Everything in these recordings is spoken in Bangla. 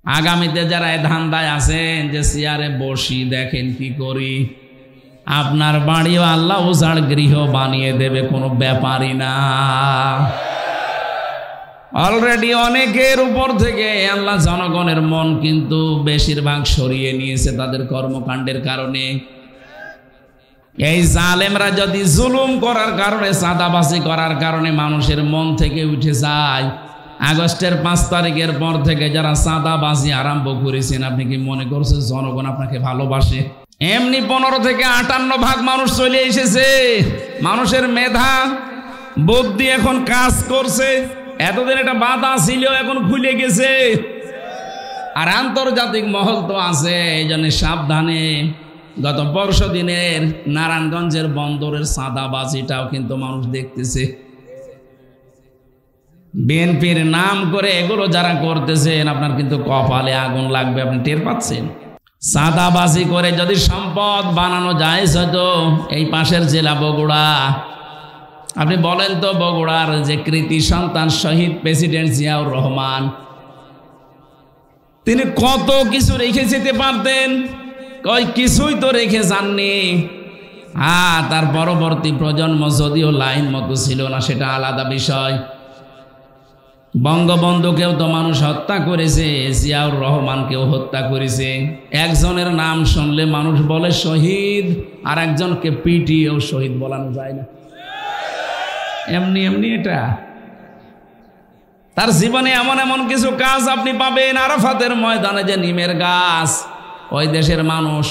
আগামীতে যারা এই ধান্দায় আছেন যে চেয়ারে বসি দেখেন কি করি, আপনার বাড়িও আল্লাহ উজাড় গৃহ বানিয়ে দেবে, কোনো ব্যাপারই না। অলরেডি অনেকের উপর থেকে আল্লাহ জনগণের মন কিন্তু বেশিরভাগ সরিয়ে নিয়েছে তাদের কর্মকাণ্ডের কারণে। এই জালেমরা যদি জুলুম করার কারণে, চাঁদাবাজি করার কারণে মানুষের মন থেকে উঠে যায়, আগস্টের 5 তারিখের পর থেকে যারা চাঁদাবাজি আরম্ভ করেছেন, আপনি কি মনে করছেন জনগণ আপনাকে ভালোবাসে? এমনি 15 থেকে 58% মানুষ চলে এসেছে। মানুষের মেধা বুদ্ধি এখন কাজ করছে। এতদিন এটা বাধা ছিল, এখন খুলে গেছে। আর আন্তর্জাতিক মহল তো আছে, এই জন্য সাবধানে। গত পরশু দিনের নারায়ণগঞ্জের বন্দরের চাঁদাবাজিটাও কিন্তু মানুষ দেখতেছে। বিএনপির নাম করে এগুলো যারা করতেছেন, আপনার কিন্তু কপালে আগুন লাগবে, আপনি টের পাচ্ছেন। চাঁদাবাজি করে যদি সম্পদ বানানো যায়, হয়তো এই পাশের জেলা বগুড়া, আপনি বলেন তো বগুড়ার যে কৃতি সন্তান শহীদ প্রেসিডেন্ট জিয়াউর রহমান, তিনি কত কিছু রেখে যেতে পারতেন, কিছুই তো রেখে যাননি। তার পরবর্তী প্রজন্ম যদিও লাইন মতো ছিল না, সেটা আলাদা বিষয়। বঙ্গবন্ধুকেও তো মানুষ হত্যা করেছে, জিয়াউর রহমানকেও হত্যা করেছে। একজনের নাম শুনলে মানুষ বলে শহীদ, আর একজনকে পিটিয়েও শহীদ বলানো যায় না। এমনি এমনি এটা তার জীবনে এমন এমন কিছু কাজ আপনি পাবেন। আরাফাতের ময়দানে যে নিমের গাছ, ওই দেশের মানুষ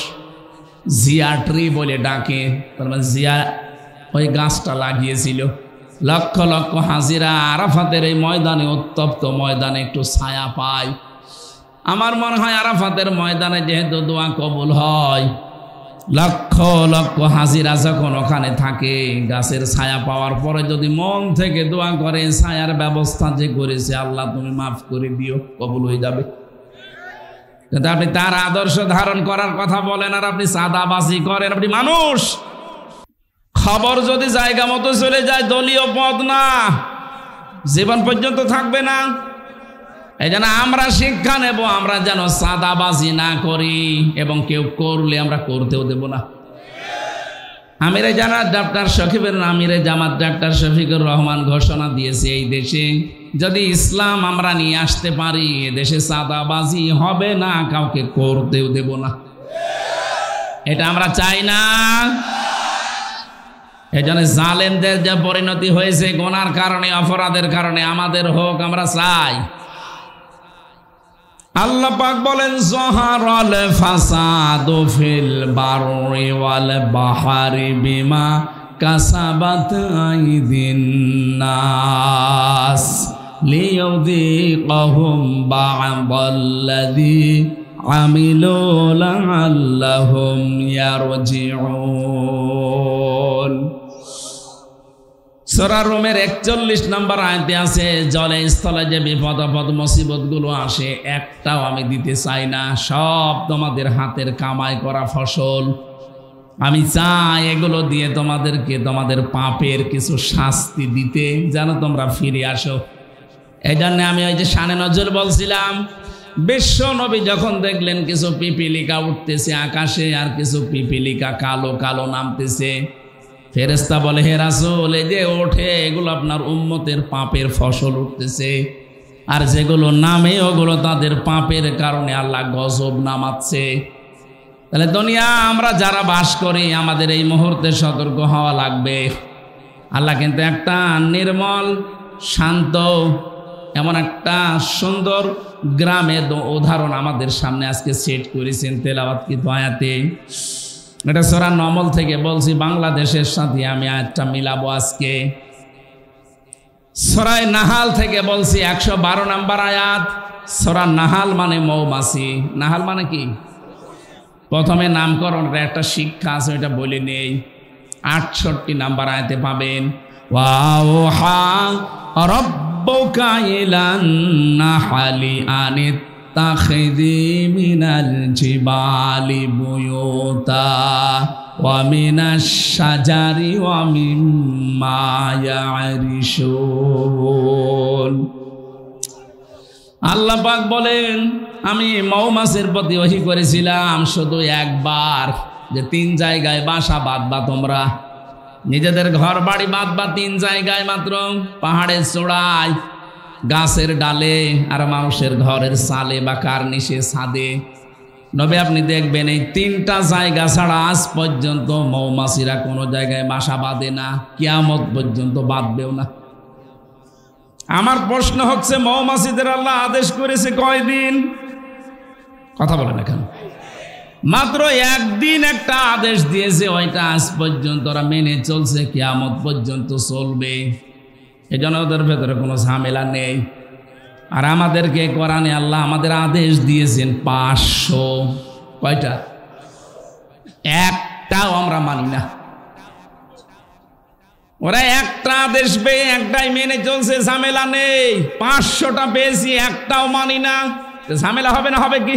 জিয়া ট্রি বলে ডাকে, তার মানে জিয়া ওই গাছটা লাগিয়েছিল। লক্ষ লক্ষ হাজিরা আরাফাতের এই ময়দানে, উত্তপ্ত ময়দানে একটু ছায়া পায়। আমার মনে হয় আরাফাতের ময়দানে যেহেতু দোয়া কবুল হয়, লক্ষ লক্ষ হাজিরা যখন ওখানে থাকে, গাছের ছায়া পাওয়ার পরে যদি মন থেকে দোয়া করে, ছায়ার ব্যবস্থা যে করেছে আল্লাহ তুমি মাফ করে দিও, কবুল হয়ে যাবে। কিন্তু আপনি তার আদর্শ ধারণ করার কথা বলেন, আর আপনি চাঁদাবাজি করেন। আপনি মানুষ, খবর যদি জায়গা মতো চলে যায়, দলীয় পদ না, জীবন পর্যন্ত থাকবে না। এই জন্য আমরা শিক্ষা নেব, আমরা যেন চাঁদাবাজি না করি, এবং কেউ করলে আমরা করতেও দেব না। আমিরে জামাত ডাক্তার শফিকুর আমিরে জামাত ডাক্তার শফিকুর রহমান ঘোষণা দিয়েছে, এই দেশে যদি ইসলাম আমরা নিয়ে আসতে পারি, দেশে চাঁদাবাজি হবে না, কাউকে করতেও দেব না। এটা আমরা চাই না। এই জন্য জালেমদের যে পরিণতি হয়েছে গুনার কারণে, অপরাধের কারণে, আমাদের হোক, আমরা চাই। আল্লাহ পাক বলেন যহারাল ফাসাদু ফিল বাররি ওয়াল বাহরি বিমা কাসাবাত আইদিন নাস লিয়ুযীকাহুম বা'দাল্লাযী আমিলু লা'আল্লাহুম ইয়ারজিউন। সূরা রুমের 41 নম্বর আয়াতে আছে, জলে স্থলে যে বিপদ আপদ মুসিবত গুলো আসে, একটাও আমি দিতে চাই না, সব তোমাদের হাতের কামাই করা ফসল। আমি চাই এগুলো দিয়ে তোমাদেরকে তোমাদের পাপের কিছু শাস্তি দিতে, যেন তোমরা ফিরে আসো। এই জন্য আমি ওই যে শানে নজরুল বলছিলাম, বিশ্ব নবী যখন দেখলেন কিছু পিপিলিকা উঠতেছে আকাশে, আর কিছু পিপিলিকা কালো কালো নামতেছে, ফেরেশতা বলে হে রাসূল, এই যে ওঠে এগুলো আপনার উম্মতের পাপের ফসল উঠতেছে, আর যেগুলো নামে ওগুলো তাদের পাপের কারণে আল্লাহ গজব নামাচ্ছে। তাহলে দুনিয়া আমরা যারা বাস করি, আমাদের এই মুহূর্তে সতর্ক হওয়া লাগবে। আল্লাহ কিন্তু একটা নির্মল শান্ত এমন একটা সুন্দর গ্রামের উদাহরণ আমাদের সামনে আজকে সেট করেছেন তেলাওয়াতকৃত আয়াতে। এটা সূরা নমল থেকে বলছি, বাংলাদেশের সাথে আমি আয়াতটা মিলাবো আজকে। সূরা নাহাল থেকে বলছি, 112 নম্বর আয়াত। সূরা নাহাল মানে মৌমাছি। নাহাল মানে কি? প্রথমে নামকরণের একটা শিক্ষা আছে, ওইটা বলে নেই। 68 নম্বর আয়াতে পাবেন, ওয়াওহা রাব্বুকা ইলান নাহলি আনিত্তাখিযি মিনাল জিবালি বুয়ুতা ওয়া মিনাশ শাজারি ওয়া মিম্মা ইয়ারিশুন। আল্লাহ পাক বলেন, আমি মৌমাছির প্রতি ওহী করেছিলাম শুধু একবার, যে 3 জায়গায় বাসা বাঁধবা তোমরা, নিজেদের ঘর বাড়ি বাঁধবা 3 জায়গায় মাত্র, পাহাড়ের চূড়ায়, গাছের ডালে, আর মানুষের ঘরের চালে বা কার্নিশে ছাদে। নবী আপনি দেখবেন এই 3টা জায়গা ছাড়া আজ পর্যন্ত মৌমাছিরা কোনো জায়গায় বাসা বাঁধে না, কিয়ামত পর্যন্ত বাঁধবেও না। আমার প্রশ্ন হচ্ছে, মৌমাছিদের আল্লাহ আদেশ করেছে কয়দিন? কথা বলে না কেন? মাত্র একদিন একটা আদেশ দিয়েছে, ওইটা আজ পর্যন্ত ওরা মেনে চলছে, কিয়ামত পর্যন্ত চলবে। এজন্য ওদের ভেতরে কোনো ঝামেলা নেই। আর আমাদেরকে কোরআনে আল্লাহ আমাদের আদেশ দিয়েছেন 500। কয়টা? একটাও আমরা মানি না। ওরা একটা আদেশ পেয়ে একটাই মেনে চলছে, ঝামেলা নেই। 500টা পেয়েছি, একটাও মানি না, ঝামেলা হবে না? হবে কি?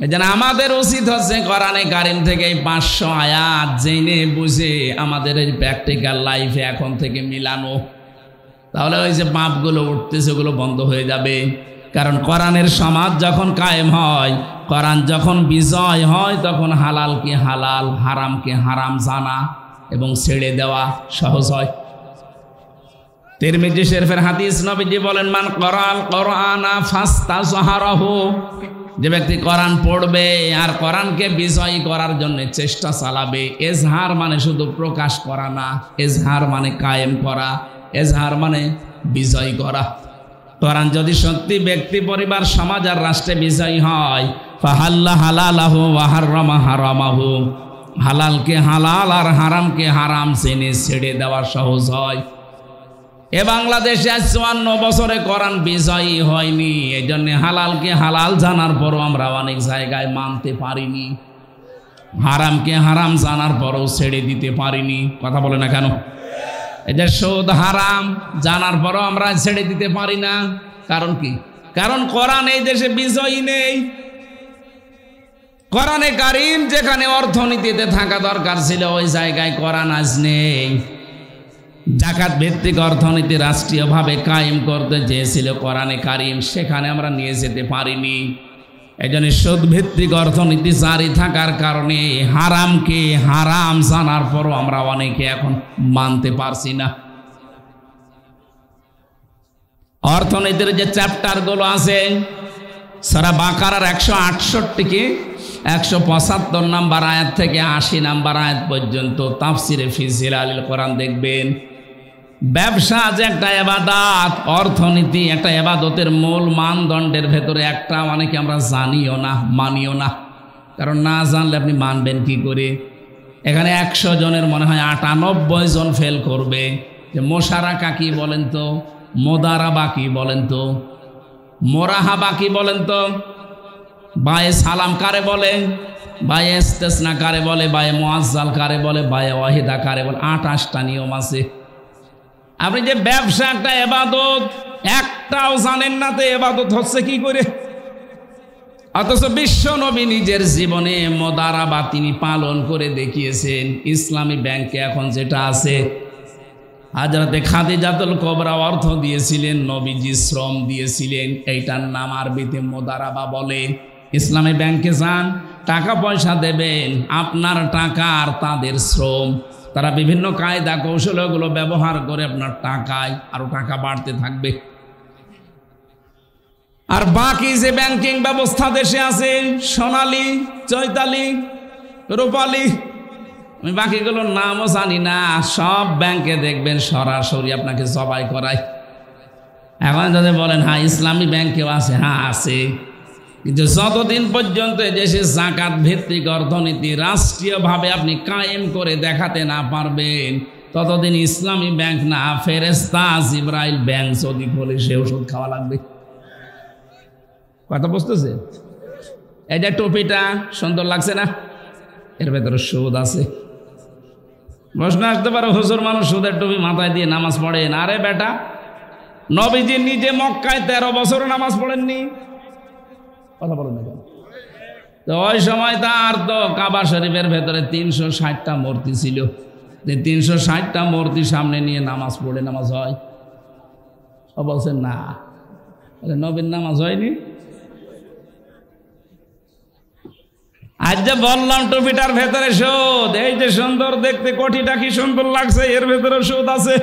এজন্য আমাদের উচিত হচ্ছে কোরআনে কারীম থেকে এই 500 আয়াত জেনে বুঝে আমাদের এই প্র্যাকটিক্যাল লাইফে এখন থেকে মিলানো। তাহলে ওই যে পাপগুলো উঠতেছে ওগুলো বন্ধ হয়ে যাবে। কারণ কোরআনের সমাজ যখন কায়েম হয়, কোরআন যখন বিজয় হয়, তখন হালালকে হালাল, হারামকে হারাম জানা এবং ছেড়ে দেওয়া সহজ হয়। তিরমিজি শরীফের হাদিস, নবীজি বলেন, মান করাল কোরআনা ফাস্তাযহারাহু, যে ব্যক্তি কোরআন পড়বে আর কোরআনকে বিজয়ী করার জন্য চেষ্টা চালাবে। এজহার মানে শুধু প্রকাশ করা না, এজহার মানে কায়েম করা, এজহার মানে বিজয় করা। কোরআন যদি সত্যি ব্যক্তি, পরিবার, সমাজ আর রাষ্ট্রে বিজয়ী হয়, ফাহাল্লা হালালাহু ওয়া হাররামা হারামাহু, হালালকে হালাল আর হারামকে হারাম জেনে ছেড়ে দেওয়া সহজ হয়। এ বাংলাদেশে 54 বছরে কোরআন বিজয়ী হয়নি, এই জন্য হালালকে হালাল জানার পরও আমরা অনেক জায়গায় মানতে পারিনি, হারামকে হারাম জানার পরও ছেড়ে দিতে পারিনি। কথা বলে না কেন? এই যে সুদ হারাম জানার পরও আমরা ছেড়ে দিতে পারি না, কারণ কি? কারণ কোরআন এই দেশে বিজয়ী নেই। কোরআনে কারীম যেখানে অর্থনীতিতে থাকা দরকার ছিল, ওই জায়গায় কোরআন আজ নেই। জাকাত ভিত্তিক অর্থনীতি রাষ্ট্রীয়ভাবে কায়েম করতে চেয়েছিল কোরআনে কারীম, সেখানে আমরা নিয়ে যেতে পারিনি। এই জন্য সুদ ভিত্তিক অর্থনীতি জারি থাকার কারণে হারামকে হারাম জানার পরও আমরা অনেকে এখন মানতে পারছি না। অর্থনীতির যে চ্যাপ্টারগুলো আছে, সূরা বাকারার 168 কি 175 নম্বর আয়াত থেকে 80 নম্বর আয়াত পর্যন্ত তাফসিরে ফি জিলালিল কোরআন দেখবেন। ব্যবসা যে একটা ইবাদত, অর্থনীতি একটা ইবাদতের মূল মানদণ্ডের ভেতরে একটা, অনেকে আমরা জানিও না, মানিও না। কারণ না জানলে আপনি মানবেন কি করে? এখানে 100 জনের মনে হয় 98 জন ফেল করবে যে মোশারাকা কি বলেন তো, মোদারাবা কি বলেন তো, মোরাহাবা কি বলেন তো, বায়ে সালাম কারে বলে, বায়ে ইস্তেসনা কারে বলে, বায়ে মুআজ্জাল কারে বলে, বায়ে ওয়াহিদা কারে বলে। 28টা নিয়ম আছে। আপনি যে ব্যবসা একটা ইবাদত, একটাও জানেন না, তো ইবাদত হচ্ছে কি করে? অথচ বিশ্ব নবী নিজের জীবনে মোদারাবা তিনি পালন করে দেখিয়েছেন। ইসলামী ব্যাংকে এখন যেটা আছে, হযরতে খাদিজাতুল কুবরা অর্থ দিয়েছিলেন, নবীজি শ্রম দিয়েছিলেন, এইটার নাম আরবিতে মোদারাবা বলে। ইসলামী ব্যাংকে যান, টাকা পয়সা দেবেন, আপনার টাকা আর তাদের শ্রম, তারা বিভিন্ন কায়দা কৌশলগুলো ব্যবহার করে আপনার টাকায় আরো টাকা বাড়তে থাকবে। আর বাকি যে ব্যাংকিং ব্যবস্থা দেশে আছে, সোনালী, চৈতালি, রূপালী, আমি বাকিগুলোর নামও জানি না, সব ব্যাংকে দেখবেন সরাসরি আপনাকে জবাই করায়। এখন যদি বলেন হ্যাঁ ইসলামী ব্যাংকেও আছে, হ্যাঁ আছে, কিন্তু যতদিন পর্যন্ত দেশে যাকাত ভিত্তিক অর্থনীতি রাষ্ট্রীয়ভাবে আপনি কায়েম করে দেখাতে না পারবেন, ততদিন ইসলামী ব্যাংক না, ফেরেশতা জিবরাইল ব্যাংক যদি খোলে সে ওষুধ খাওয়া লাগবে। কথা বুঝতেছে? এই যে টুপিটা সুন্দর লাগছে না, এর ভেতরে সুদ আছে। প্রশ্ন আসতে পারে, হুজুর মানুষ সুদের টুপি মাথায় দিয়ে নামাজ পড়েন? আরে বেটা, নবীজি নিজে মক্কায় 13 বছর নামাজ পড়েননি? কথা বলেন না কেন? তো ওই সময় তার তো কাবা শরীফের ভেতরে 360টা মূর্তি ছিল, 360টা মূর্তি সামনে নিয়ে নামাজ পড়ে নামাজ হয়? বলছেন না, নবীর নামাজ হয়নি? আজ যে বললাম টুপিটার ভেতরে সুদ, এই যে সুন্দর দেখতে কোটিটা কি সুন্দর লাগছে, এর ভেতরে সুদ আছে।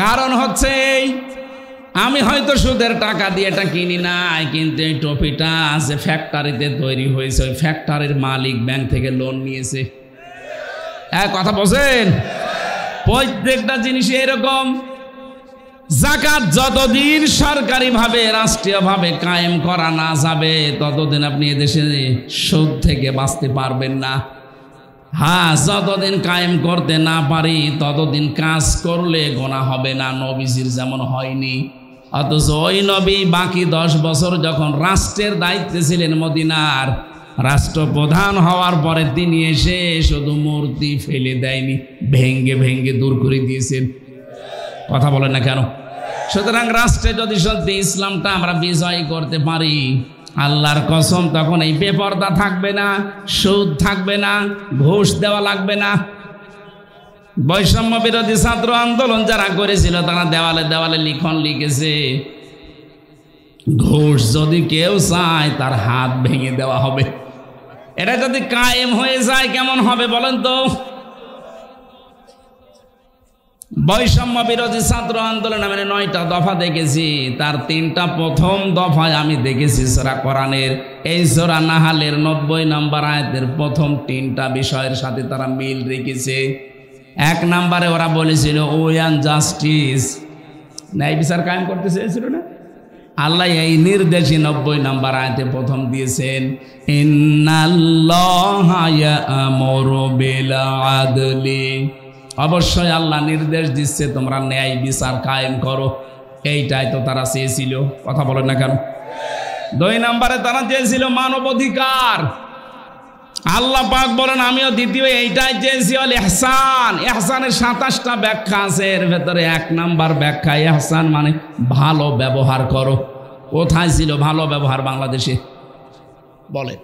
কারণ হচ্ছে এই, আমি হয়তো সুদের টাকা দিয়ে এটা কিনি নাই, কিন্তু এই টুপিটা যে ফ্যাক্টরিতে তৈরি হয়েছে, ওই ফ্যাক্টরির মালিক ব্যাংক থেকে লোন নিয়েছে। কথা বলছেন? প্রত্যেকটা জিনিস এরকম। যাকাত যতদিন সরকারিভাবে রাষ্ট্রীয়ভাবে কায়েম করা না যাবে, ততদিন আপনি এদেশে সুদ থেকে বাঁচতে পারবেন না। হ্যাঁ, যতদিন কায়েম করতে না পারি ততদিন কাজ করলে গোনা হবে না, নবীজির যেমন হয়নি। অথচ ওই নবী বাকি 10 বছর যখন রাষ্ট্রের দায়িত্বে ছিলেন মদিনার, রাষ্ট্রপ্রধান হওয়ার পরে তিনি এসে শুধু মূর্তি ফেলে দেয়নি, ভেঙ্গে ভেঙ্গে দূর করে দিয়েছেন। কথা বলেন না কেন? সুতরাং রাষ্ট্রে যদি সত্যি ইসলামটা আমরা বিজয় করতে পারি, আল্লাহর কসম, তখন এই বেপরদা থাকবে না, সুদ থাকবে না, ঘুষ দেওয়া লাগবে না। বৈষম্য বিরোধী ছাত্র আন্দোলন যারা করেছিল তারা দেওয়ালে দেওয়ালে লিখন লিখেছে, ঘুষ যদি কেউ চায় তার হাত ভেঙে দেওয়া হবে। এটা যদি কায়েম হয়ে যায় কেমন হবে বলেন তো? বৈষম্য বিরোধী ছাত্র আন্দোলন আমি 9টা দফা দেখেছি, তার 3টা প্রথম দফায় আমি দেখেছি সূরা কোরআনের এই সূরা নাহালের 90 নম্বর আয়াতের প্রথম 3টা বিষয়ের সাথে তারা মিল রেখেছে। 1 নম্বরে ওরা বলেছিল ওয়ান জাস্টিস, ন্যায় বিচার কায়েম করতে চেয়েছিল না? আল্লাহ এই নির্দেশই 90 নম্বর আয়াতে প্রথম দিয়েছেন, ইন্নাল্লাহা ইয়া'মুরু বিল আদলি, অবশ্যই আল্লাহ নির্দেশ দিচ্ছে তোমরা ন্যায় বিচার কায়েম করো। এইটাই তো তারা চেয়েছিল। কথা বলেন না কেন? 2 নম্বরে তারা চেয়েছিল মানবাধিকার। আল্লাহ পাক বলেন আমিও দ্বিতীয় এইটাই চেয়েছি, আল ইহসান। ইহসানের 27টা ব্যাখ্যা আছে, এর ভেতরে 1 নম্বর ব্যাখ্যা ইহসান মানে ভালো ব্যবহার করো। কোথায় ছিল ভালো ব্যবহার বাংলাদেশে? বলে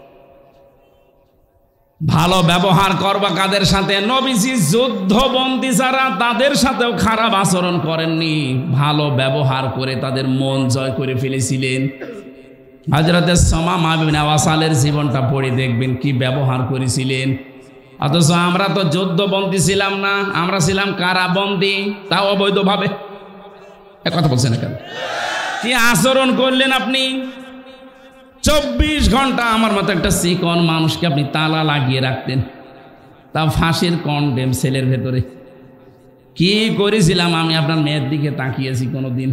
ভালো ব্যবহার করবা কাদের সাথে? নবীজি যুদ্ধবন্দী যারা তাদের সাথেও খারাপ আচরণ করেননি, ভালো ব্যবহার করে তাদের মন জয় করে ফেলেছিলেন। হযরতে সুমামা বিন ওয়াসালের জীবনটা পড়ে দেখবেন কি ব্যবহার করেছিলেন। অথচ আমরা তো যুদ্ধবন্দী ছিলাম না, আমরা ছিলাম কারাবন্দী, তাও অবৈধভাবে। কথা বলছেন না কেন? কি আচরণ করলেন আপনি? 24 ঘন্টা আমার মতো একটা চিকন মানুষকে আপনি তালা লাগিয়ে রাখতেন, তা ফাঁসির কন্ডেম সেলের ভেতরে। কি করেছিলাম আমি? আপনার মেয়ের দিকে তাকিয়েছি কোনোদিন?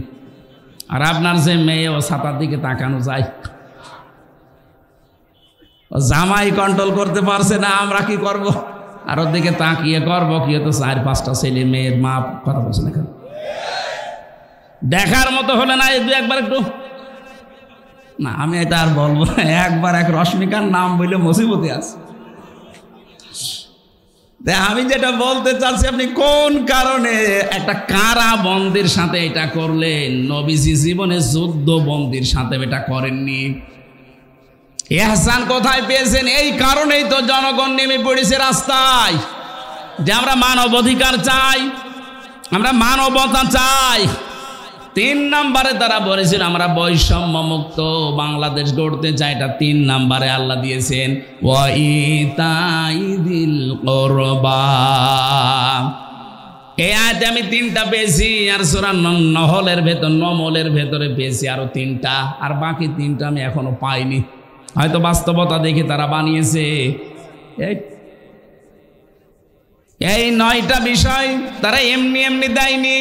আর আপনার যে মেয়ে, ও ছাতার দিকে তাকানো যায়? ও জামাই কন্ট্রোল করতে পারছে না, আমরা কি করব? আর ওর দিকে তাকিয়ে করবো কি? তো 4-5টা ছেলে মেয়ের মা। কথা বলছে না কেন? দেখার মতো হলে না 2-1 বার একটু না, আমি এটা আর বলবো। একবার এক রশ্মিকার নাম বললে মুসিবতে আছে। আমি যেটা বলতে চাচ্ছি, আপনি কোন কারণে একটা কারাবন্দির সাথে এটা করলেন? নবীজি জীবনে যুদ্ধবন্দির সাথে এটা করেননি। ইহসান কোথায় পেয়েছেন? এই কারণেই তো জনগণ নেমে পড়েছে রাস্তায়, যে আমরা মানব অধিকার চাই, আমরা মানবতা চাই। 3 নম্বরে তারা বলেছিল আমরা বৈষম্য মুক্ত বাংলাদেশ গড়তে চাই। এটা 3 নম্বরে আল্লাহ দিয়েছেন, ওয়া ইতাইদিল কুরবা। এই আয়াতে আমি 3টা পেয়েছি, আর সূরা নমলের ভেতরে পেয়েছি আরো 3টা, আর বাকি 3টা আমি এখনো পাইনি। হয়তো বাস্তবতা দেখে তারা বানিয়েছে। এই 9টা বিষয় তারা এমনি এমনি দেয়নি।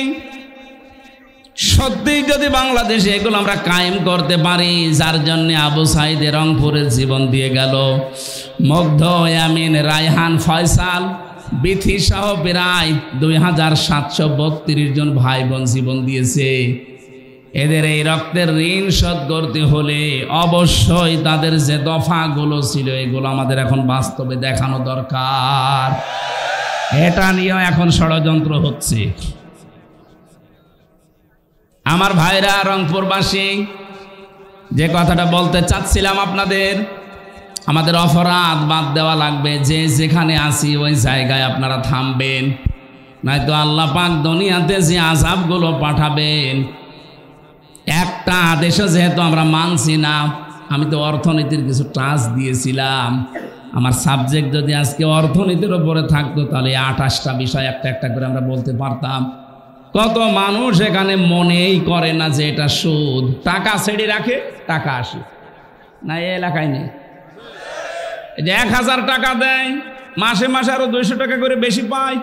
সত্যি যদি বাংলাদেশে এগুলো আমরা কায়েম করতে পারি, যার জন্য আবু সাইদ রংপুরের জীবন দিয়ে গেল, মুগ্ধ, ইয়ামিন, রায়হান, ফয়সাল, বিথি সহ প্রায় 2732 জন ভাই বোন জীবন দিয়েছে। এদের এই রক্তের ঋণ শোধ করতে হলে অবশ্যই তাদের যে দফাগুলো ছিল এগুলো আমাদের এখন বাস্তবে দেখানো দরকার। এটা নিয়েও এখন ষড়যন্ত্র হচ্ছে। আমার ভাইরা রংপুরবাসী, যে কথাটা বলতে চাচ্ছিলাম আপনাদের, আমাদের অপরাধ বাদ দেওয়া লাগবে। যে যেখানে আসি ওই জায়গায় আপনারা থামবেন, নয়তো আল্লাহ পাক দুনিয়াতে যে আযাবগুলো পাঠাবেন, একটা আদেশও যেহেতু আমরা মানছি না, আমি তো অর্থনীতির কিছু টাচ দিয়েছিলাম, আমার সাবজেক্ট যদি আজকে অর্থনীতির উপরে থাকতো তাহলে 28টা বিষয় একটা একটা করে আমরা বলতে পারতাম। কত মানুষ এখানে মনেই করে না যে এটা সুদ, টাকা ছেড়ে রাখে, টাকা আসে না। এই এলাকায় নেই যে 1000 টাকা দেয়, মাসে মাসে আরো 200 টাকা করে বেশি পায়।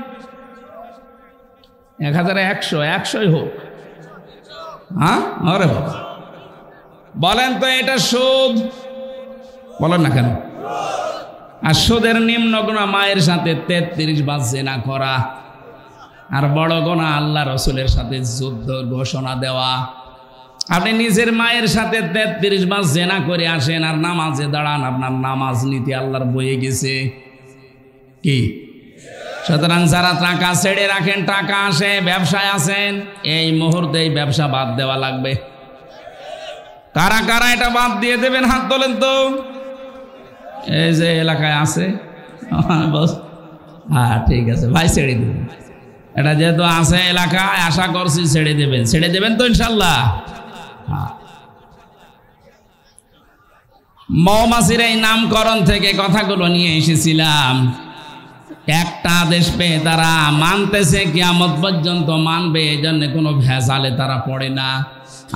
1100 হোক, হ্যাঁ? আরে বাবা, বলেন তো এটা সুদ? বলেন না কেন? আর সুদের নিম্ন গুনাহ মায়ের সাথে 33 বার জিনা করা, আর বড় গুনাহ আল্লাহ রসুলের সাথে যুদ্ধ ঘোষণা দেওয়া। আপনি নিজের মায়ের সাথে 33 বার জিনা করে আসেন আর নামাজে দাঁড়ান, আপনার নামাজ নীতি আল্লাহর বয়ে গেছে কি? সুতরাং যারা টাকা ছেড়ে রাখেন, টাকা আসে, ব্যবসায় আছেন, এই মুহূর্তে এই ব্যবসা বাদ দেওয়া লাগবে। কারা কারা এটা বাদ দিয়ে দেবেন? হাত তোলেন তো। এই যে এলাকায় আছে, হ্যাঁ ঠিক আছে ভাই, ছেড়ে দেবেন। এটা যেহেতু আছে এলাকায়, আশা করছি ছেড়ে দেবেন। ছেড়ে দেবেন তো ইনশাল্লাহ? মৌমাছির এই নামকরণ থেকে কথাগুলো নিয়ে এসেছিলাম। একটা আদেশ পেয়ে তারা মানতেছে, কিয়ামত পর্যন্ত মানবে, এই জন্য কোনো ভেজালে তারা পড়ে না।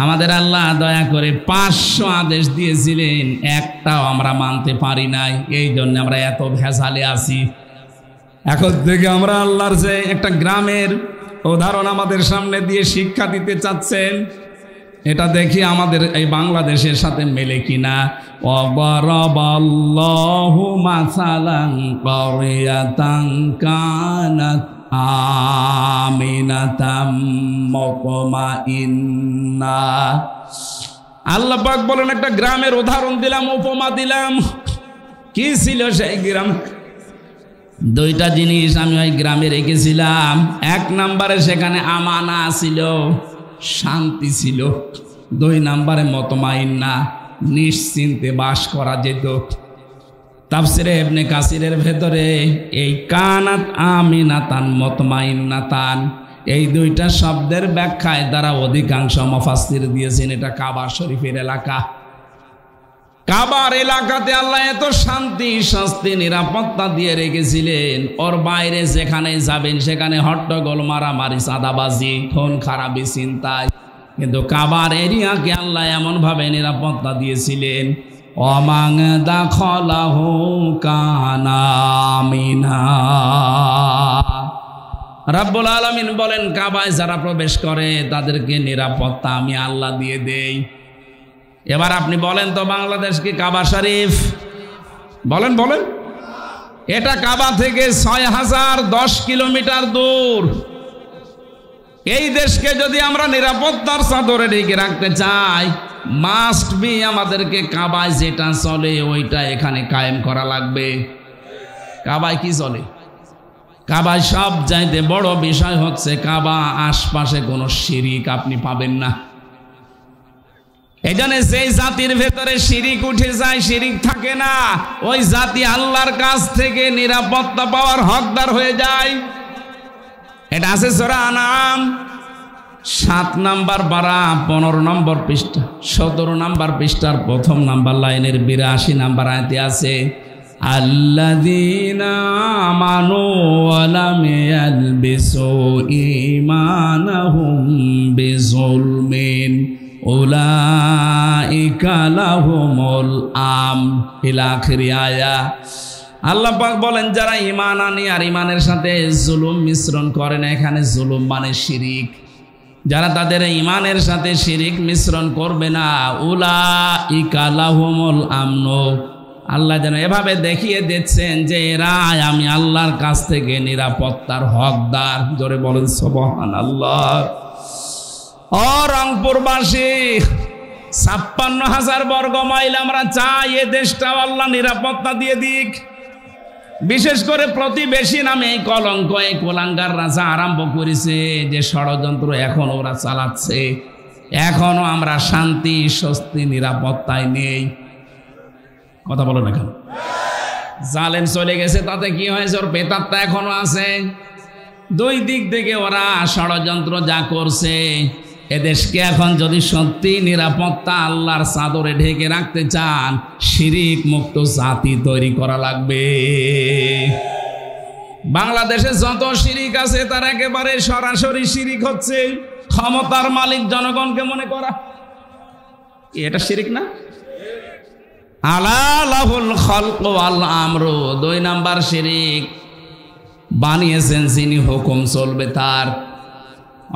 আমাদের আল্লাহ দয়া করে 500 আদেশ দিয়েছিলেন, একটাও আমরা মানতে পারি নাই, এই জন্য আমরা এত ভেজালে আছি। এখন থেকে আমরা আল্লাহর যে একটা গ্রামের উদাহরণ আমাদের সামনে দিয়ে শিক্ষা দিতে চাচ্ছেন, এটা দেখি আমাদের এই বাংলাদেশের সাথে মেলে কিনা। ওয়ারাবাল্লাহু মাসালান ক্বরিয়াতান কানাত আমিনাতাম মুতমাইন্না। আল্লাহ পাক বলেন একটা গ্রামের উদাহরণ দিলাম, উপমা দিলাম। কি ছিল সেই গ্রাম? 2টা জিনিস আমি ওই গ্রামে রেখেছিলাম। 1 নম্বরে সেখানে আমানা ছিল, শান্তি ছিল। 2 নম্বরে মুতমাইন্না, নিশ্চিন্তে বাস করা যেত। তাফসিরে ইবনে কাসিরের ভেতরে এই কানাত আমিনাতান মুতমাইন্নাতান, এই 2টা শব্দের ব্যাখ্যায় তারা অধিকাংশ মুফাসসির দিয়েছেন এটা কাবা শরীফের এলাকা। কাবার এলাকাতে আল্লাহ এত শান্তি, স্বস্তি, নিরাপত্তা দিয়ে রেখেছিলেন, ওর বাইরে যেখানে যাবেন সেখানে হট্টগোল, মারামারি, চাঁদাবাজি, খুন খারাপি, চিন্তায়। কিন্তু কাবার এরিয়াকে আল্লাহ এমনভাবে নিরাপত্তা দিয়েছিলেন, ওয়ামান দাখালাহু কানা আমিনা। রাব্বুল আলামিন বলেন, কাবায় যারা প্রবেশ করে তাদেরকে নিরাপত্তা আমি আল্লাহ দিয়ে দেই। এবার আপনি বলেন তো, বাংলাদেশ কি কাবা শরীফ? বলেন বলেন। এটা কাবা থেকে 6010 কিলোমিটার দূর। এই দেশকে যদি আমরা নিরাপত্তার চাদরে ঢেকে রাখতে চাই, মাস্ট বি আমাদেরকে কাবায় যেটা চলে ওইটা এখানে কায়েম করা লাগবে। কাবায় কি চলে? কাবায় সব চাইতে বড় বিষয় হচ্ছে কাবা আশপাশে কোনো শিরিক আপনি পাবেন না। এজন্য যেই জাতির ভেতরে শিরিক উঠে যায়, শিরিক থাকে না, ওই জাতি আল্লাহর কাছ থেকে নিরাপত্তা পাওয়ার হকদার হয়ে যায়। এটা আছে সূরা আনআম 7 নম্বর পারা 15 নম্বর পৃষ্ঠা, 17 নম্বর পৃষ্ঠার 1ম নম্বর লাইনের 82 নম্বর আয়াতে আছে, আল্লাযীনা আমানু ওয়া লাম ইয়ালবিসু ঈমানাহুম বিযুলমিন উলাইকা লাহুমুল আমন ইলা আখির আয়া। আল্লাহ পাক বলেন, যারা ঈমান আনে আর ঈমানের সাথে জুলুম মিশ্রণ করে না, এখানে জুলুম মানে শিরিক, যারা তাদের ঈমানের সাথে শিরিক মিশ্রণ করবে না, উলাইকা লাহুমুল আমন, আল্লাহ যেন এভাবে দেখিয়ে দিচ্ছেন যে এরা আমি আল্লাহর কাছ থেকে নিরাপত্তার হকদার। জোরে বলেন সুবহানাল্লাহ। ও রংপুরবাসী, 56,000 বর্গ মাইল আমরা চাই এ দেশটাও আল্লাহ নিরাপত্তা দিয়ে দিক। বিশেষ করে প্রতিবেশী নামে এই কলঙ্ক, এই কোলাঙ্গার রাজা আরম্ভ করেছে যে ষড়যন্ত্র এখন ওরা চালাচ্ছে, এখনো আমরা শান্তি, স্বস্তি, নিরাপত্তায় নেই। কথা বলো না কেন? জালেম চলে গেছে, তাতে কি হয়েছে? ওর বেতারটা এখনো আছে। 2 দিক থেকে ওরা ষড়যন্ত্র যা করছে, এদেশকে এখন যদি সত্যি নিরাপত্তা আল্লাহর চাদরে ঢেকে রাখতে চান, শিরিক মুক্ত জাতি তৈরি করা লাগবে। বাংলাদেশে যত শিরিক আছে তার একেবারে সরাসরি শিরিক হচ্ছে ক্ষমতার মালিক জনগণকে মনে করা। এটা শিরিক না? আলা লাহুল খালকু ওয়াল আমরু, 2 নাম্বার শিরিক। বানিয়েছেন যিনি, হুকুম চলবে তার।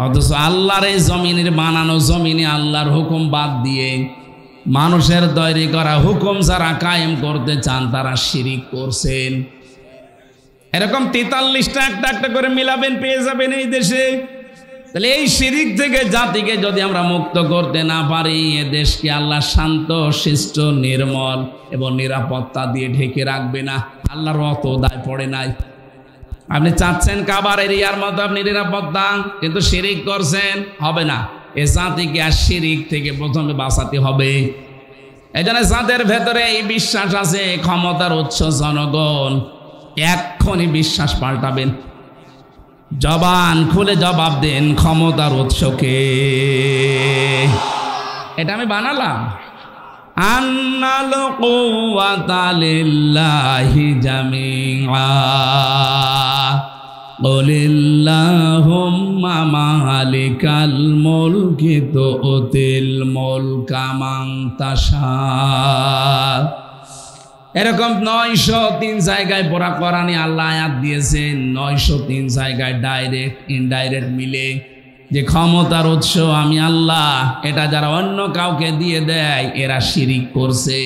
অথচ আল্লাহর এই জমিনের বানানো জমিনে আল্লাহর হুকুম বাদ দিয়ে মানুষের তৈরি করা হুকুম যারা কায়েম করতে চান তারা শিরিক করছেন। এরকম 43টা একটা একটা করে মিলাবেন, পেয়ে যাবেন এই দেশে। তাহলে এই শিরিক থেকে জাতিকে যদি আমরা মুক্ত করতে না পারি, এ দেশকে আল্লাহ শান্ত, শিষ্ট, নির্মল এবং নিরাপত্তা দিয়ে ঢেকে রাখবে না। আল্লাহর অত দায় পড়ে নাই। আপনি চাচ্ছেন কাবার এরিয়ার মতো আপনি নিরাপত্তা, কিন্তু শিরিক করছেন, হবে না। এ জাতিকে আর শিরিক থেকে প্রথমে বাঁচাতে হবে। এই জন্য যাদের ভেতরে এই বিশ্বাস আছে ক্ষমতার উৎস জনগণ, এক্ষুনি বিশ্বাস পাল্টাবেন, জবান খুলে জবাব দেন ক্ষমতার উৎসকে। এটা আমি বানালাম। আন্নাল কুওয়াতা লিল্লাহি জামিআ কুলিল্লাহুম্মা মালিকাল মুলকি তুতিল মুলকা মান তাশা। এরকম 903 জায়গায় পড়া কোরআনে আল্লাহ আয়াত দিয়েছেন, 903 জায়গায় ডাইরেক্ট ইনডাইরেক্ট মিলে, যে ক্ষমতার উৎস আমি আল্লাহ। এটা যারা অন্য কাউকে দিয়ে দেয় এরা শিরিক করছে।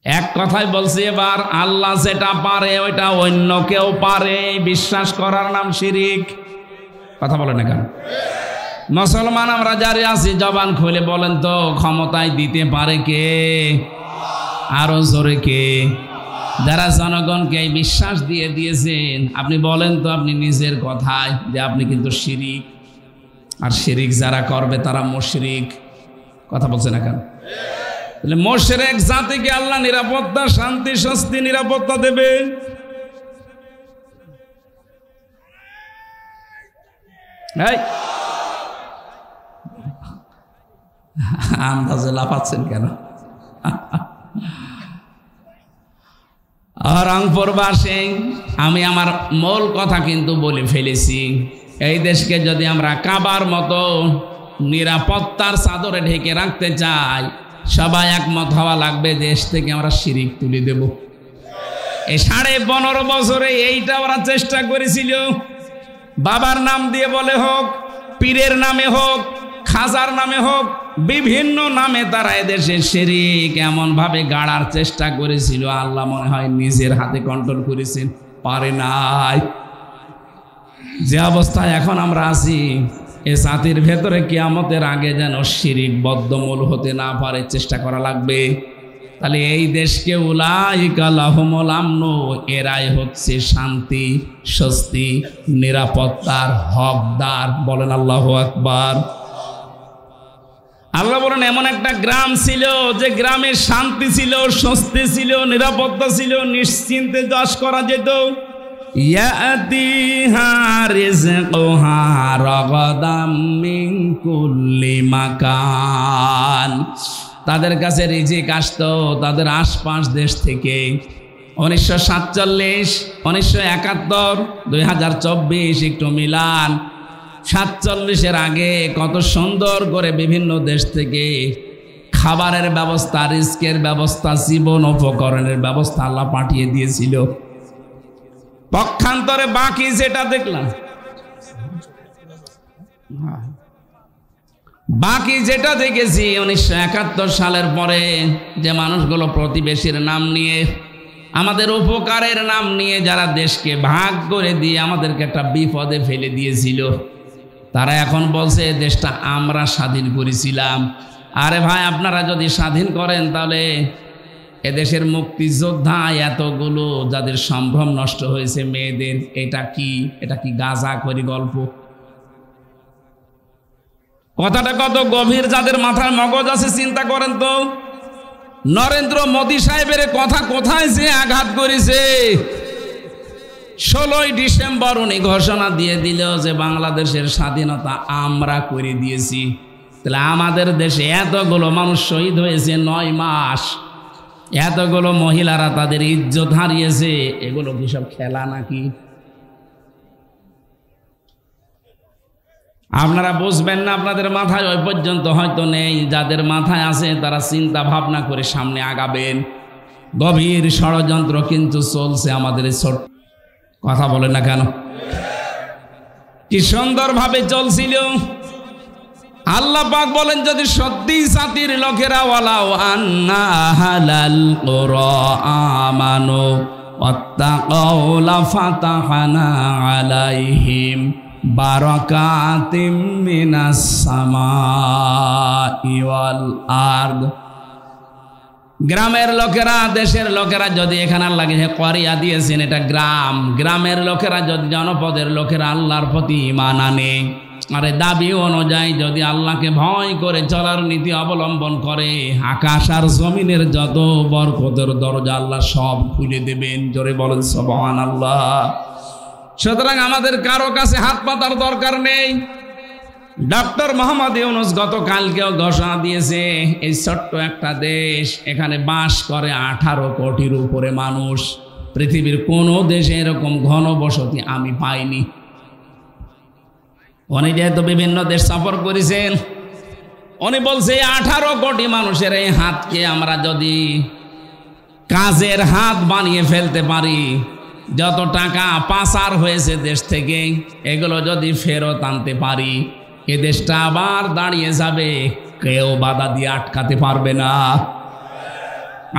এক কথায় বলছি, এবার আল্লাহ যেটা পারে ওইটা অন্য কেউ পারে, বিশ্বাস করার নাম শিরিক। কথা বলে না কেন? মুসলমান আমরা যারা আছি জবান খুলে বলেন তো, ক্ষমতায় দিতে পারে কে? আরো জোরে কে? যারা জনগণকে বিশ্বাস দিয়ে দিয়েছেন, আপনি বলেন তো আপনি নিজের কথায় যে আপনি কিন্তু শিরিক। আর শিরিক যারা করবে তারা মুশরিক। কথা বলছে না কেন? তাহলে মুশরিক জাতিকে আল্লাহ নিরাপত্তা, শান্তি, স্বস্তি, নিরাপত্তা দেবে। আন্দাজে লাফাচ্ছেন কেন? রংপুরবাসী, আমি আমার মূল কথা কিন্তু বলে ফেলেছি। এই দেশকে যদি আমরা কাবার মতো নিরাপত্তার চাদরে ঢেকে রাখতে চাই, সবাই একমত হওয়া লাগবে, দেশ থেকে আমরা শিরিক তুলে দেব। এই 15.5 বছরে এইটা ওরা চেষ্টা করেছিল। বাবার নাম দিয়ে বলে হোক, পীরের নামে হোক, খাজার নামে হোক, বিভিন্ন নামে তারা এদেশে শিরিক এমন ভাবে গাড়ার চেষ্টা করেছিল, আল্লাহ মনে হয় নিজের হাতে কন্ট্রোল করেছেন, পারে নাই। যে অবস্থায় এখন আমরা আছি, এ জাতির ভেতরে কিয়ামতের আগে যেন শিরিক বদ্ধমূল হতে না পারে, চেষ্টা করা লাগবে। তাহলে এই দেশকে উলাইকা লাহুমুল আমনু, এরাই হচ্ছে শান্তি, স্বস্তি, নিরাপত্তার হকদার। বলেন আল্লাহু আকবার। আল্লাহ বলেন এমন একটা গ্রাম ছিল যে গ্রামে শান্তি ছিল, স্বস্তি ছিল, নিরাপত্তা ছিল, নিশ্চিন্তে চাষ করা যেত। ইয়াতিহা রিজকুহা রাগাদাম মিন কুল্লি মাকান, তাদের কাছে রিজিক আসতো তাদের আশপাশ দেশ থেকে। 1947, 1971, 2024 একটু মিলান। 47-এর আগে কত সুন্দর করে বিভিন্ন দেশ থেকে খাবারের ব্যবস্থা, রিস্কের ব্যবস্থা, জীবন উপকরণের ব্যবস্থা আল্লাহ পাঠিয়ে দিয়েছিল। পক্ষান্তরে বাকি যেটা দেখলাম, বাকি যেটা দেখেছি 1971 সালের পরে, যে মানুষগুলো প্রতিবেশীর নাম নিয়ে, আমাদের উপকারের নাম নিয়ে যারা দেশকে ভাগ করে দিয়ে আমাদেরকে একটা বিপদে ফেলে দিয়েছিল, তারা এখন বলছে দেশটা আমরা স্বাধীন করেছিলাম। আরে ভাই, আপনারা যদি স্বাধীন করেন তাহলে এদেশের মুক্তিযোদ্ধা এতগুলো যাদের সম্ভ্রম নষ্ট হয়েছে, মেয়েদের, এটা কি গাঁজা করি গল্প? কথাটা কত গভীর, যাদের মাথায় মগজ আছে চিন্তা করেন তো। নরেন্দ্র মোদী সাহেবের কথা কোথায় যে আঘাত করেছে, 16ই ডিসেম্বর উনি ঘোষণা দিয়ে দিল যে বাংলাদেশের স্বাধীনতা আমরা করে দিয়েছি। তাহলে আমাদের দেশে এতগুলো মানুষ শহীদ হয়েছে 9 মাস, এতগুলো মহিলারা তাদের ইজ্জত হারিয়েছে, এগুলো কি সব খেলা নাকি? আপনারা বুঝবেন না, আপনাদের মাথায় ওই পর্যন্ত হয়তো নেই। যাদের মাথায় আছে তারা চিন্তা ভাবনা করে সামনে আগাবেন। গভীর ষড়যন্ত্র কিন্তু চলছে আমাদের ছোট, কথা বলেন না কেন? কি সুন্দরভাবে চলছিল। আল্লাহ পাক বলেন, যদি সত্যি জাতির লোকেরা ওয়ালাউ আন্না আহলাল কুরা আমানু ওয়াত্তাকাউ লাফাতাহনা আলাইহিম বারাকাতিম মিনাস সামাই ওয়াল আরদ। গ্রামের লোকেরা, দেশের লোকেরা যদি এখানে আল্লাহকে করিয়া দিয়েছেন, এটা গ্রাম, গ্রামের লোকেরা যদি, জনপদের লোকেরা আল্লাহর প্রতি ঈমান আনে, আরে দাবি অনুযায়ী যদি আল্লাহকে ভয় করে চলার নীতি অবলম্বন করে, আকাশ আর জমিনের যত বরকতের দরজা আল্লাহ সব খুলে দেবেন। জোরে বলেন সুবহানাল্লাহ। সুতরাং আমাদের কারো কাছে হাত পাতার দরকার নেই। ডক্টর মোহাম্মদ ইউনূস গতকালকেও ঘোষণা দিয়েছে, এই ছোট্ট একটা দেশ, এখানে বাস করে 18 কোটির উপরে মানুষ। পৃথিবীর কোনো দেশে এরকম ঘনবসতি আমি পাইনি। উনি যেহেতু বিভিন্ন দেশ সফর করেছেন, উনি বলছে 18 কোটি মানুষের এই হাতকে আমরা যদি কাজের হাত বানিয়ে ফেলতে পারি, যত টাকা পাচার হয়েছে দেশ থেকে এগুলো যদি ফেরত আনতে পারি, এ দেশটা আবার দাঁড়িয়ে যাবে, কেউ বাধা দিয়ে আটকাতে পারবে না।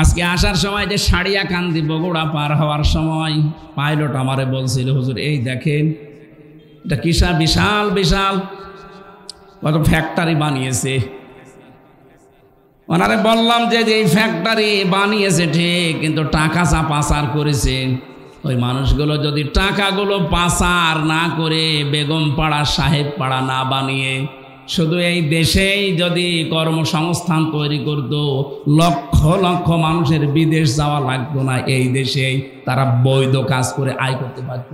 আজকে আসার সময় যে সাড়িয়াকান্দি বগুড়া পার হওয়ার সময় পাইলট আমারে বলছিল, হুজুর এই দেখেন এটা কিসা বিশাল বিশাল কত ফ্যাক্টরি বানিয়েছে। ওনারে বললাম যে এই ফ্যাক্টরি বানিয়েছে ঠিক, কিন্তু টাকা যা পাচার করেছে, ওই মানুষগুলো যদি টাকাগুলো পাচার না করে বেগম পাড়া সাহেব পাড়া না বানিয়ে শুধু এই দেশেই যদি কর্মসংস্থান তৈরি করত, লক্ষ লক্ষ মানুষের বিদেশ যাওয়া লাগতো না, এই দেশেই তারা বৈধ কাজ করে আয় করতে পারত।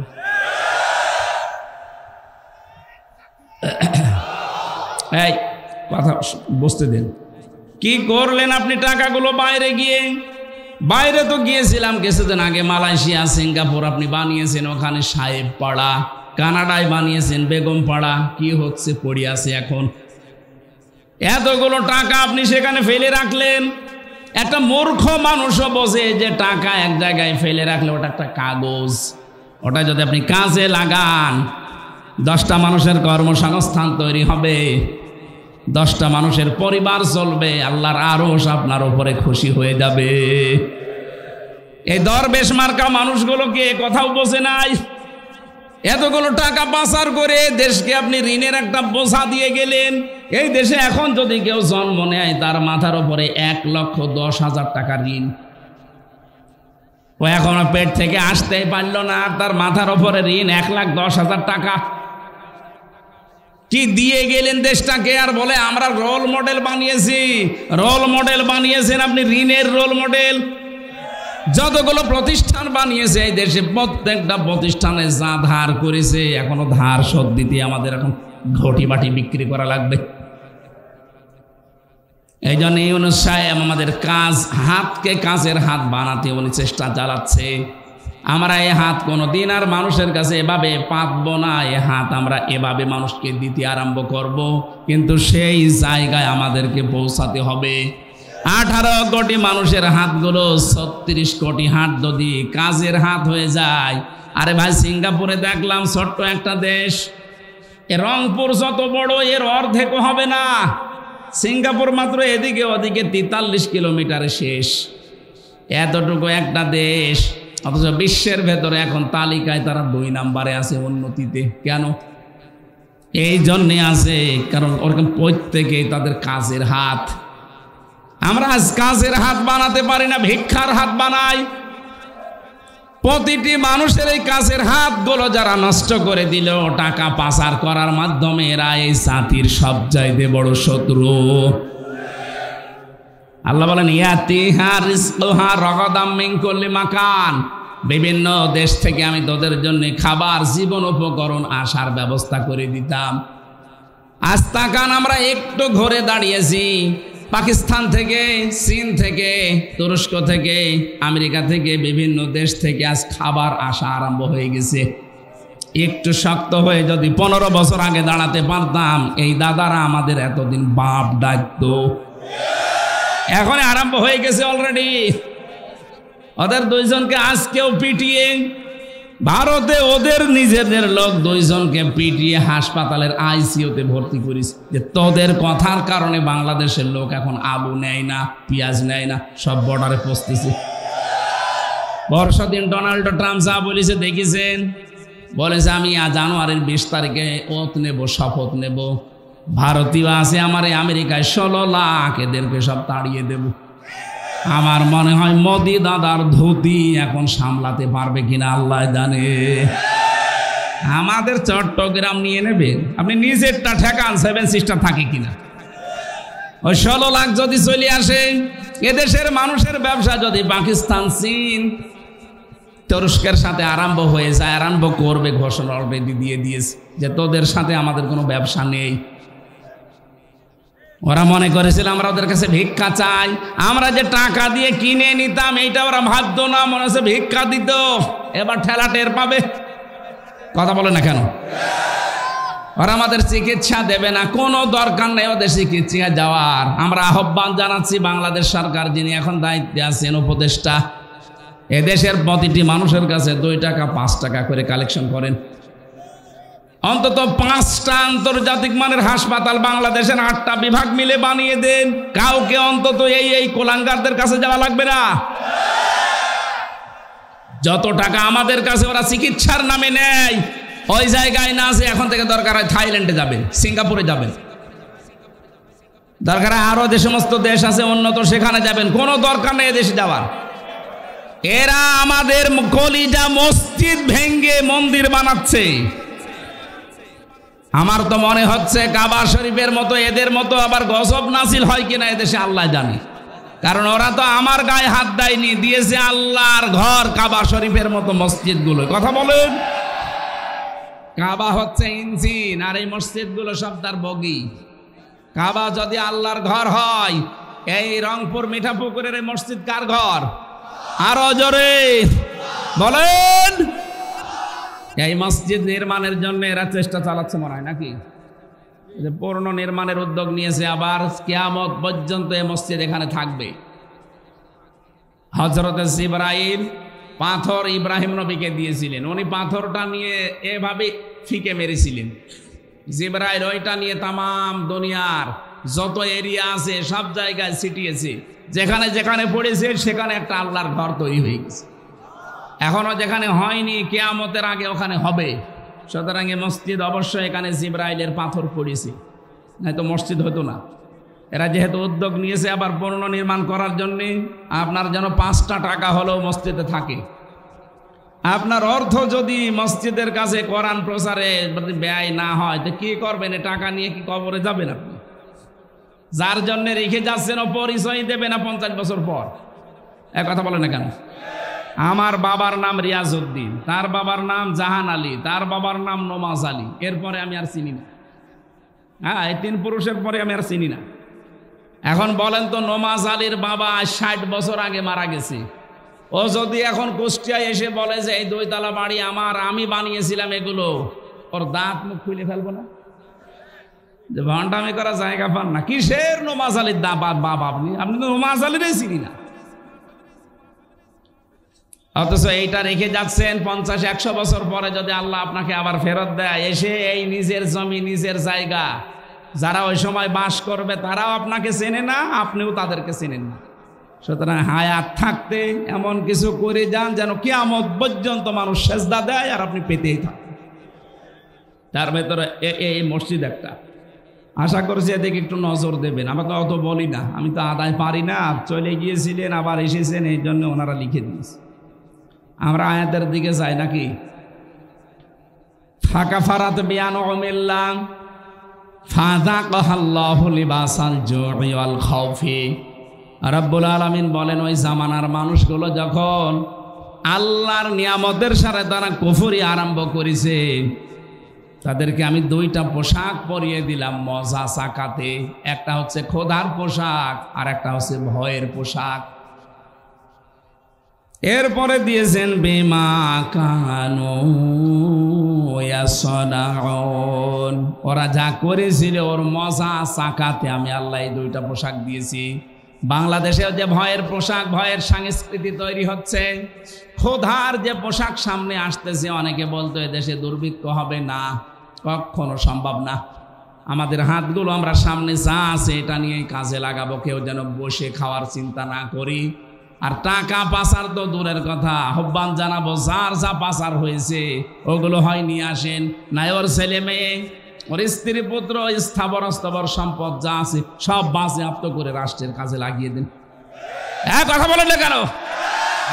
এই কথা বুঝতে দেন। কি করলেন আপনি টাকাগুলো? বাইরে গিয়ে, বাইরে তো গিয়েছিলাম কিছুদিন আগে, মালয়েশিয়া সিঙ্গাপুর আপনি বানিয়েছেন, ওখানে সাহেব পাড়া, কানাডায় বানিয়েছেন বেগম পাড়া, কি হচ্ছে পড়ে আছে এখন। এতগুলো টাকা আপনি সেখানে ফেলে রাখলেন। একটা মূর্খ মানুষও বোঝে যে টাকা এক জায়গায় ফেলে রাখলে ওটা একটা কাগজ, ওটা যদি আপনি কাজে লাগান 10টা মানুষের কর্মসংস্থান তৈরি হবে, 10টা মানুষের পরিবার চলবে, আল্লাহর আরশ আপনার উপরে খুশি হয়ে যাবে। এই দরবেশ মার্কা মানুষগুলোকে কথাও বোঝে নাই। এতগুলো টাকা পাচার করে দেশকে আপনি ঋণের একটা বোঝা দিয়ে গেলেন। এই দেশে এখন যদি কেউ জন্ম নেয়, তার মাথার উপরে 1,10,000 টাকা ঋণ। ও এখনো পেট থেকে আসতেই পারল না, আর তার মাথার উপরে ঋণ 1,10,000 টাকা। কি দিয়ে গেলেন দেশটাকে, আর বলে আমরা রোল মডেল বানিয়েছি। রোল মডেল বানিয়েছেন আপনি, ঋণের রোল মডেল। যতগুলো প্রতিষ্ঠান বানিয়েছে এই দেশে, প্রত্যেকটা প্রতিষ্ঠানে যা ধার করেছে, এখনো ধার শোধ দিতে আমাদের এখন ঘটি বাটি বিক্রি করা লাগবে। এই জন্য ইউনূস সাহেব আমাদের হাতকে কাজের হাত বানাতে উনি চেষ্টা চালাচ্ছে। আমরা এই হাত কোনো দিন আর মানুষের কাছে এভাবে পাতবো না, এই হাত আমরা এভাবে মানুষকে দিতে আরম্ভ করব, কিন্তু সেই জায়গায় আমাদেরকে পৌঁছাতে হবে। 18 কোটি মানুষের হাতগুলো 36 কোটি হাত যদি কাজের হাত হয়ে যায়। আরে ভাই, সিঙ্গাপুরে দেখলাম ছোট্ট একটা দেশ, রংপুর যত বড়, এর অর্ধেকও হবে না। সিঙ্গাপুর মাত্র এদিকে ওদিকে 43 কিলোমিটারে শেষ, এতটুকু একটা দেশ, অথচ বিশ্বের ভেতরে এখন তালিকায় তারা 2 নম্বরে আছে উন্নতিতে। কেন? এই জন্যে আছে কারণ ওরকম প্রত্যেকেই তাদের কাজের হাত। আমরা আজ কাজের হাত বানাতে পারি না, ভিক্ষার হাত বানাই। প্রতিটি মানুষের এই কাজের হাতগুলো যারা নষ্ট করে দিল টাকা পাচার করার মাধ্যমে, এরা এই জাতির সবচাইতে বড় শত্রু। আল্লাহ বলেন ইয়াতিহা রিজকুহা রাগাদাম মিন কুল্লি মাকান, বিভিন্ন দেশ থেকে আমি তোদের জন্য খাবার জীবন উপকরণ আসার ব্যবস্থা করে দিতাম। আজ তাকান, আমরা একটু ঘুরে দাঁড়িয়েছি, পাকিস্তান থেকে, চীন থেকে, তুরস্ক থেকে, আমেরিকা থেকে, বিভিন্ন দেশ থেকে আজ খাবার আসা আরম্ভ হয়ে গেছে। একটু শক্ত হয়ে যদি 15 বছর আগে দাঁড়াতে পারতাম, এই দাদারা আমাদের এতদিন বাপ ডাকতো। এখন আরম্ভ হয়ে গেছে অলরেডি। ওদের 2 জনকে আজকেও পিটিয়ে, ভারতে ওদের নিজেদের লোক 2 জনকে পিটিয়ে হাসপাতালের আইসিইউতে ভর্তি করিস, যে তোদের কথার কারণে বাংলাদেশের লোক এখন আলু নেয় না, পেঁয়াজ নেয় না, সব বর্ডারে পৌঁছতেছে। বর্ষদিন ডোনাল্ড ট্রাম্প যা বলেছে দেখেছেন, বলেছে আমি জানুয়ারির 20 তারিখে ওত নেব, শপথ নেব, ভারতীয় আছে আমার আমেরিকায় 16 লাখ, এদেরকে সব তাড়িয়ে দেব। আমার মনে হয় মোদি দাদার ধুতি এখন সামলাতে পারবে কিনা আল্লাহ জানে। আমাদের চট্টগ্রাম নিয়ে নেবেন, আপনি নিজেরটা ঠেকান, 7 সিস্টার থাকে কিনা। ওই 16 লাখ যদি চলে আসে, এদেশের মানুষের ব্যবসা যদি পাকিস্তান, চীন, তুরস্কের সাথে আরম্ভ হয়ে যায়, আরম্ভ করবে, ঘোষণা অলরেডি দিয়ে দিয়েছে যে তোদের সাথে আমাদের কোনো ব্যবসা নেই। ওরা মনে করেছিল আমরা ওদের কাছে ভিক্ষা চাই, আমরা যে টাকা দিয়ে কিনে নিতাম এইটা ওরা ভাবতো না, মনে হচ্ছে ভিক্ষা দিত। এবার ঠেলা টের পাবে। কথা বলে না কেন? ওরা আমাদের চিকিৎসা দেবে না, কোনো দরকার নেই ওদের চিকিৎসা যাওয়ার। আমরা আহ্বান জানাচ্ছি বাংলাদেশ সরকার, যিনি এখন দায়িত্বে আছেন, উপদেষ্টা, এদেশের প্রতিটি মানুষের কাছে 2 টাকা 5 টাকা করে কালেকশন করেন। অন্তত 5টা আন্তর্জাতিক মানের হাসপাতাল বাংলাদেশের 8টা বিভাগ মিলে বানিয়ে দেন। কাউকে অন্তত এই কোলাঙ্গারদের কাছে যাওয়া লাগবে না। যত টাকা আমাদের কাছে ওরা চিকিৎসার নামে নেয়, ওই জায়গায় না আছে, এখন থেকে দরকার হয় থাইল্যান্ডে যাবেন, সিঙ্গাপুরে যাবেন, দরকার হয় আরো যে সমস্ত দেশ আছে উন্নত, সেখানে যাবেন। কোনো দরকার নেই এদেশে যাওয়ার। এরা আমাদের কলিজা মসজিদ ভেঙ্গে মন্দির বানাচ্ছে। আমার তো মনে হচ্ছে কাবা শরীফের মতো এদের মতো আবার গজব নাসিল হয় কিনা এদেশে আল্লাহ জানে। কারণ ওরা তো আমার গায়ে হাত দেয়নি, দিয়েছে আল্লাহর ঘর কাবা শরীফের মতো মসজিদগুলো। কথা বলেন, কাবা হচ্ছে ইঞ্জিন আর এই মসজিদগুলো সব তার বগি। কাবা যদি আল্লাহর ঘর হয়, এই রংপুর মিঠাপুকুরের এই মসজিদ কার ঘর? আরো জোরে বলেন। এই মসজিদ নির্মাণের জন্য এরা চেষ্টা চালাচ্ছে মনে হয় নাকি, যে পূর্ণ নির্মাণের উদ্যোগ নিয়েছে। আবার কিয়ামত পর্যন্ত এই মসজিদ এখানে থাকবে। হযরত জিবরাইল পাথর ইব্রাহিম নবীকে দিয়েছিলেন, উনি পাথরটা নিয়ে এভাবে ফিকে মেরেছিলেন। জিবরাইল ওইটা নিয়ে তামাম দুনিয়ার যত এরিয়া আছে সব জায়গায় ছিটিয়েছে, যেখানে যেখানে পড়েছে সেখানে একটা আল্লাহর ঘর তৈরি হয়ে গেছে। এখনো যেখানে হয়নি, কিয়ামতের আগে ওখানে হবে। সুতরাং এই মসজিদ অবশ্যই এখানে জিবরাইলের পাথর পড়েছে, নয়তো মসজিদ হতো না। এরা যেহেতু উদ্যোগ নিয়েছে আবার পূর্ণ নির্মাণ করার জন্যে, আপনার যেন 5টা টাকা হলেও মসজিদে থাকে। আপনার অর্থ যদি মসজিদের কাছে কোরআন প্রচারে ব্যয় না হয়, তো কি করবেন? টাকা নিয়ে কি কবরে যাবেন আপনি? যার জন্য রেখে যাচ্ছেন ও পরিচয় দেবে না 50 বছর পর। এক কথা বলে না কেন? আমার বাবার নাম রিয়াজউদ্দিন, তার বাবার নাম জাহান আলী, তার বাবার নাম নমাজ আলী, এরপরে আমি আর চিনি না। হ্যাঁ, এই 3 পুরুষের পরে আমি আর চিনি না। এখন বলেন তো, নমাজ আলীর বাবা 60 বছর আগে মারা গেছে। ও যদি এখন কুষ্টিয়ায় এসে বলে যে এই 2 তলা বাড়ি আমার, আমি বানিয়েছিলাম এগুলো, ওর দাঁত মুখ খুলে ফেলবো না? যে ভণ্ডামি করা জায়গা পান না। কিসের নমাজ আলীর বাবা আপনি? আপনি তো নমাজ আলীরই চিনি না। অথচ এইটা রেখে যাচ্ছেন 50-100 বছর পরে যদি আল্লাহ আপনাকে আবার ফেরত দেয়, এসে এই নিজের জমি, নিজের জায়গা, যারা ওই সময় বাস করবে তারাও আপনাকে চেনে না, আপনিও তাদেরকে চেনেন না। সুতরাং হায়াত থাকতে এমন কিছু করে যান যেন কিয়ামত পর্যন্ত মানুষ সেজদা দেয় আর আপনি পেতেই থাকেন। তার ভেতরে এই মসজিদ একটা। আশা করছি এদিকে একটু নজর দেবেন। আমরা তো অত বলি না, আমি তো আদায় পারি না। চলে গিয়েছিলেন আবার এসেছেন, এই জন্য ওনারা লিখে দিয়েছে। আমরা আয়াতের দিকে যাই নাকি? ফাঁকা ফারাত বিয়ান ওমিল্লাম ফাযাকাল্লাহু লিবাসাল জুই ওয়াল খাউফি। রব্বুল আলামিন বলেন, ওই জামানার মানুষগুলো যখন আল্লাহর নিয়ামতের সাথে তারা কুফরি আরম্ভ করেছে। তাদেরকে আমি দুইটা পোশাক পরিয়ে দিলাম মজা সাকাতে, একটা হচ্ছে খোদার পোশাক আর একটা হচ্ছে ভয়ের পোশাক। এরপরে দিয়েছেন বিমা কানু ইয়াসনাউন, ওরা যা করেছিল ওর মজা সাকাতে আমি আল্লাহ এই দুইটা পোশাক দিয়েছি। বাংলাদেশে যে ভয়ের পোশাক, ভয়ের সংস্কৃতি তৈরি হচ্ছে, খোদার যে পোশাক সামনে আসতেছে, অনেকে বলতো এদেশে দুর্ভিক্ষ হবে না, কখনো সম্ভব না। আমাদের হাতগুলো আমরা সামনে যা আছে এটা নিয়েই কাজে লাগাবো, কেউ যেন বসে খাওয়ার চিন্তা না করি। আর টাকা পাচার তো দূরের কথা, আহ্বান জানাবো যার যা পাচার হয়েছে ওগুলো হয় নিয়ে আসেন, নাই ওর ছেলে মেয়ে, ওর স্ত্রী পুত্র, স্থাবর অস্থাবর সম্পদ যা আছে সব বাজেয়াপ্ত করে রাষ্ট্রের কাজে লাগিয়ে দিন। কথা বলেন না কেন?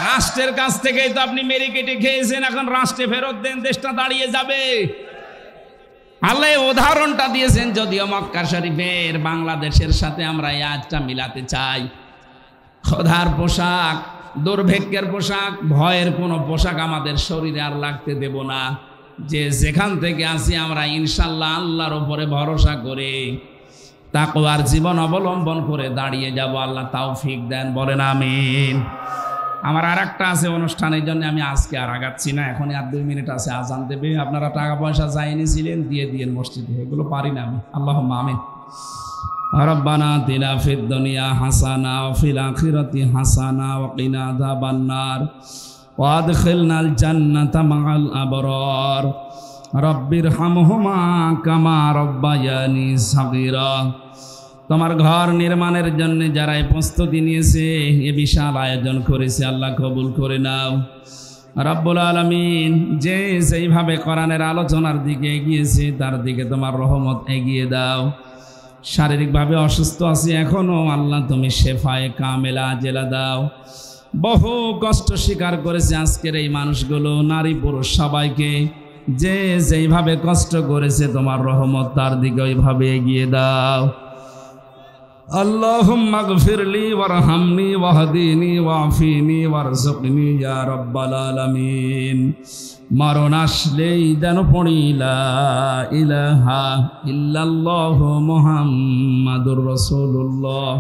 রাষ্ট্রের কাছ থেকেই তো আপনি মেরে কেটে খেয়েছেন, এখন রাষ্ট্রে ফেরত দেন, দেশটা দাঁড়িয়ে যাবে। আল্লাহ উদাহরণটা দিয়েছেন, যদিও মক্কা শরীফের বাংলাদেশের সাথে আমরা এই আজটা মিলাতে চাই। খোদার পোশাক, দুর্ভিক্ষের পোশাক, ভয়ের কোনো পোশাক আমাদের শরীরে আর লাগতে দেব না। যে যেখান থেকে আসি আমরা ইনশাল্লাহ আল্লাহর উপরে ভরসা করে তাকওয়ার জীবন অবলম্বন করে দাঁড়িয়ে যাব। আল্লাহ তৌফিক দেন, বলেন আমিন। আমার আর একটা আছে অনুষ্ঠানের জন্য, আমি আজকে আর আগাচ্ছি না, এখনই আর 2 মিনিট আছে, আজান দেবে। আপনারা টাকা পয়সা যা এনেছিলেন দিয়ে দিয়েন মসজিদে, এগুলো পারি না আমি। আল্লাহুম্মা আমিন। রব্বানা আতিনা ফিদ দুনিয়া হাসানা ওয়া ফিল আখিরাতি হাসানা ওয়া কিনা আযাবান নার ওয়া আদখিলনাল জান্নাতা মা'আল আবরার রব্বিরহামহুমা কামা রব্বায়ানি সাগীরা। তোমার ঘর নির্মাণের জন্য যারা এই প্রস্তুতি নিয়েছে, এ বিশাল আয়োজন করেছে, আল্লাহ কবুল করে নাও রব্বুল আলামিন। যে যেইভাবে কোরআনের আলোচনার দিকে এগিয়েছে তার দিকে তোমার রহমত এগিয়ে দাও। শারীরিকভাবে অসুস্থ আছি এখনো, আল্লাহ তুমি শেফায়ে কামেলা জেলা দাও। বহু কষ্ট স্বীকার করেছে আজকের এই মানুষগুলো, নারী পুরুষ সবাইকে, যে যেইভাবে কষ্ট করেছে তোমার রহমত তার দিকে ওইভাবে এগিয়ে দাও। আল্লাহুম্মা গফিরলি ওয়ারহামনি ওয়াহদিনি ওয়াফিনি ওয়ারযুকনি ইয়া রাব্বাল আলামিন। মরণ আসলেই যেন পড়ি লা ইলাহা ইল্লাল্লাহু মুহাম্মাদুর রাসূলুল্লাহ।